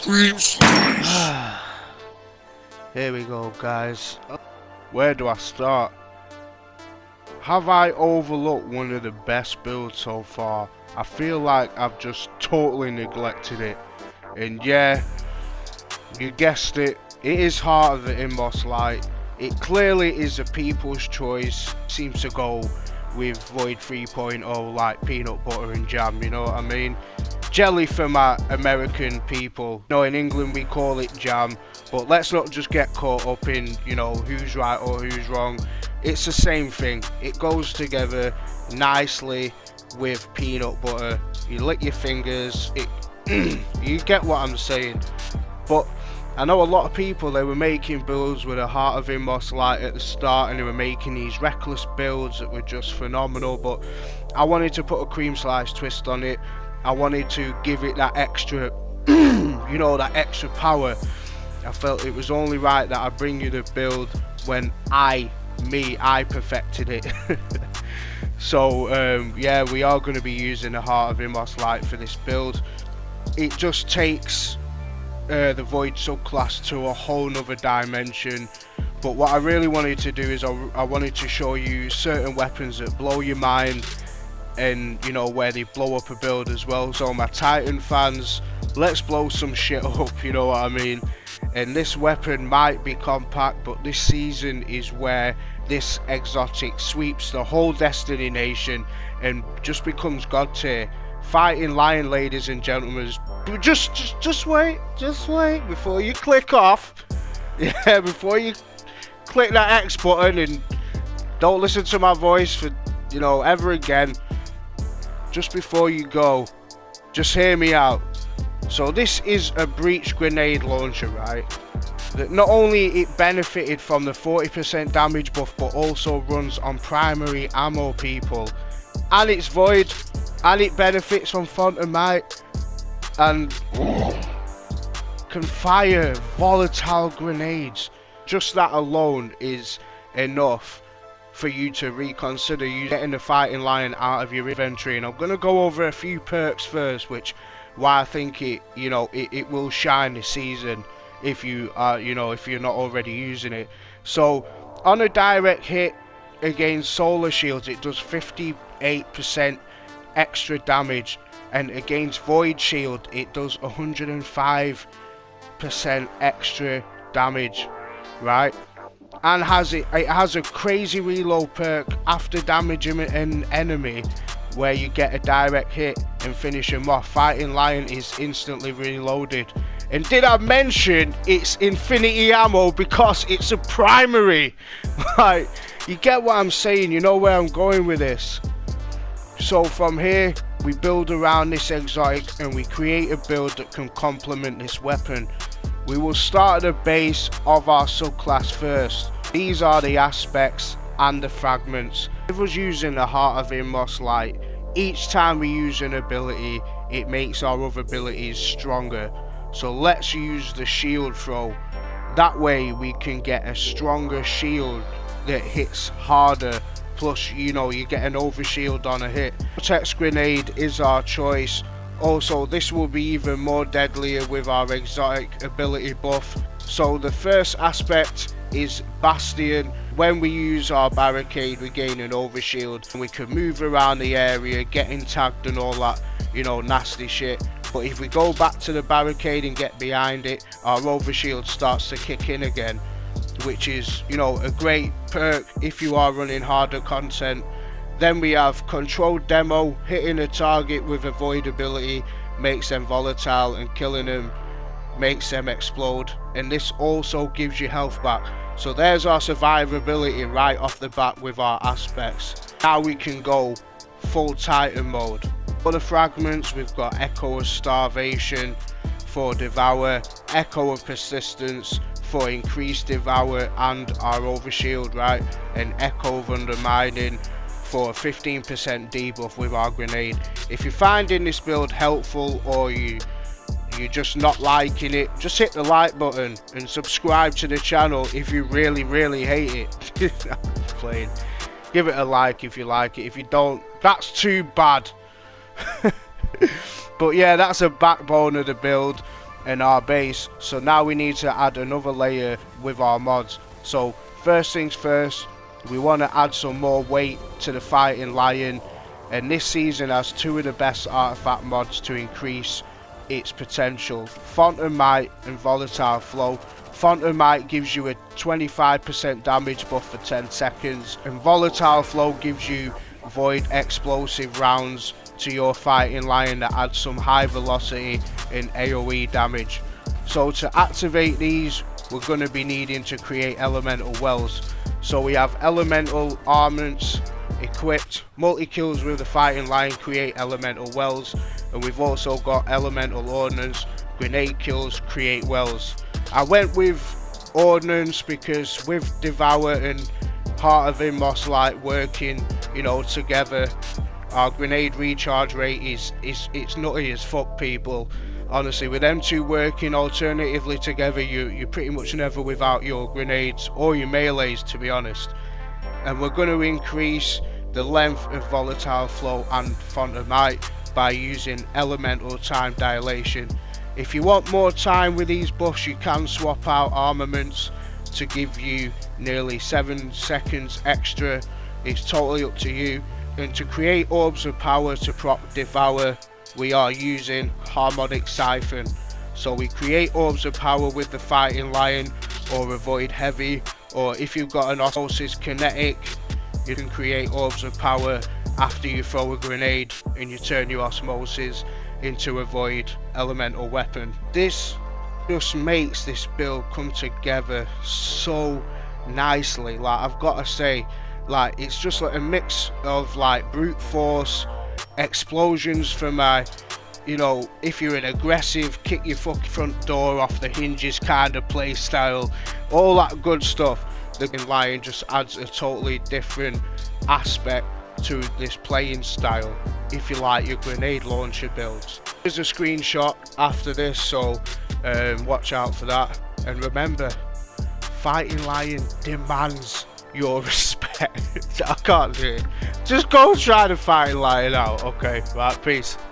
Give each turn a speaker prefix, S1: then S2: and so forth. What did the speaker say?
S1: Here we go, guys. Where do I start? Have I overlooked one of the best builds so far? I feel like I've just totally neglected it. And yeah, you guessed it, it is Heart of the Inmost Light. It clearly is a people's choice. Seems to go with Void 3.0 like peanut butter and jam, you know what I mean? Jelly for my American people. No, in England we call it jam, but let's not just get caught up in, you know, who's right or who's wrong. It's the same thing. It goes together nicely with peanut butter. You lick your fingers, you get what I'm saying. But I know a lot of people, they were making builds with a Heart of Inmost Light at the start, and they were making these reckless builds that were just phenomenal, but I wanted to put a cream slice twist on it. I wanted to give it that extra, you know, that extra power. I felt it was only right that I bring you the build when I perfected it. So yeah, we are going to be using the Heart of Inmost Light for this build. It just takes the Void subclass to a whole nother dimension. But what I really wanted to do is I wanted to show you certain weapons that blow your mind, and you know, where they blow up a build as well. So my Titan fans, let's blow some shit up, you know what I mean? And this weapon might be compact, but this season is where this exotic sweeps the whole Destiny nation and just becomes god tier. Fighting Lion, ladies and gentlemen. Just wait before you click off. Yeah, before you click that X button and don't listen to my voice for, you know, ever again. Just before you go, just hear me out. So this is a breach grenade launcher, right? That not only it benefited from the 40% damage buff, but also runs on primary ammo, people. And it's void, and it benefits from Font of Might, and can fire volatile grenades. Just that alone is enough for you to reconsider you getting the Fighting Lion out of your inventory. And I'm going to go over a few perks first, which why I think it, you know, it will shine this season if you are, you know, if you're not already using it. So on a direct hit against solar shields, it does 58% extra damage, and against void shield it does 105% extra damage, right? And it has a crazy reload perk after damaging an enemy, where you get a direct hit and finish him off. Fighting Lion is instantly reloaded. And did I mention it's infinity ammo because it's a primary? Like, you get what I'm saying, you know where I'm going with this. So from here we build around this exotic and we create a build that can complement this weapon. We will start at the base of our subclass first. These are the aspects and the fragments. If we're using the Heart of Inmost Light, each time we use an ability, it makes our other abilities stronger. So let's use the shield throw. That way we can get a stronger shield that hits harder. Plus, you know, you get an overshield on a hit. Protect grenade is our choice. Also, this will be even more deadlier with our exotic ability buff. So the first aspect is Bastion. When we use our barricade, we gain an overshield and we can move around the area, getting tagged and all that, you know, nasty shit. But if we go back to the barricade and get behind it, our overshield starts to kick in again, which is, you know, a great perk if you are running harder content. Then we have controlled demo. Hitting a target with a void ability makes them volatile, and killing them makes them explode. And this also gives you health back. So there's our survivability right off the bat with our aspects. Now we can go full Titan mode. For the fragments, we've got Echo of Starvation for Devour, Echo of Persistence for increased Devour and our overshield, right? And Echo of Undermining for a 15% debuff with our grenade. If you're finding this build helpful, or you're just not liking it, just hit the like button and subscribe to the channel if you really hate it. Playing. Give it a like if you like it. If you don't, that's too bad. But yeah, that's a backbone of the build. and our base. So now we need to add another layer with our mods. So first things first, we want to add some more weight to the fighting lion, and this season has two of the best artifact mods to increase its potential: Font of Might and Volatile Flow. Font of Might gives you a 25% damage buff for 10 seconds, and Volatile Flow gives you void explosive rounds to your fighting lion that adds some high velocity and AoE damage. So to activate these, we're going to be needing to create elemental wells. So we have elemental armaments equipped, multi-kills with the fighting lion create elemental wells, and we've also got elemental ordnance, grenade kills create wells. I went with ordnance because with devour and heart of inmost like working, you know, together, our grenade recharge rate is it's nutty as fuck, people. Honestly, with them two working alternatively together, you're pretty much never without your grenades or your melees, to be honest. And we're going to increase the length of Volatile Flow and Font of Might by using elemental time dilation. If you want more time with these buffs, you can swap out armaments to give you nearly 7 seconds extra. It's totally up to you. And to create orbs of power to proc devour, we are using harmonic siphon. So we create orbs of power with the fighting lion or avoid heavy, or if you've got an osmosis kinetic, you can create orbs of power after you throw a grenade and you turn your osmosis into a void elemental weapon. This just makes this build come together so nicely. Like, I've got to say, like, it's just like a mix of like brute force, explosions from my, you know, if you're an aggressive kick your fucking front door off the hinges kind of play style, all that good stuff. The lion just adds a totally different aspect to this playing style if you like your grenade launcher builds. There's a screenshot after this, so watch out for that. And remember, fighting lion demands your respect. I can't do it. Just go try the fighting lion out. Okay, right, peace.